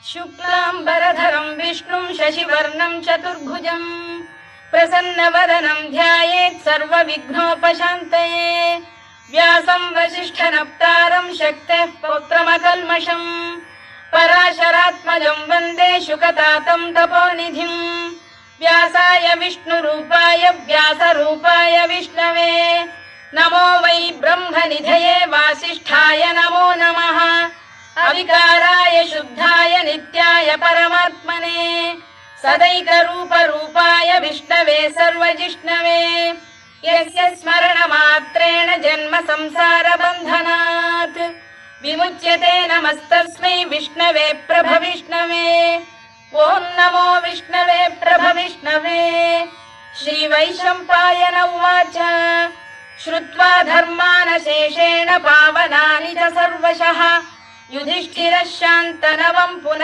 शुक्लाम्बरधरं विष्णुं शशिवर्णं चतुर्भुजं प्रसन्नवदनं ध्यायेत् सर्वविघ्नोपशान्तये व्यासं वसिष्ठनप्तारं शक्तेः पौत्रमकल्मषम् पराशरात्मजं वन्दे शुकतातं तपोनिधिं व्यासाय विष्णुरूपाय व्यासरूपाय विष्णवे नमो वै ब्रह्मनिधये वासिष्ठाय नमो नमः अविकाराय शुद्धाय नित्याय परमात्मने सदैकरूपरूपाय विष्णवे सर्वजिष्णवे यस्य स्मरणमात्रेण जन्म संसारबन्धनात् विमुच्यते नमस्तस्मै विष्णवे प्रभविष्णवे ॐ नमो विष्णवे प्रभविष्णवे। श्रीवैशम्पायन उवाच श्रुत्वा धर्मानशेषेण पावनानि च सर्वशः युधिष्ठिरः शान्तनवं पुनः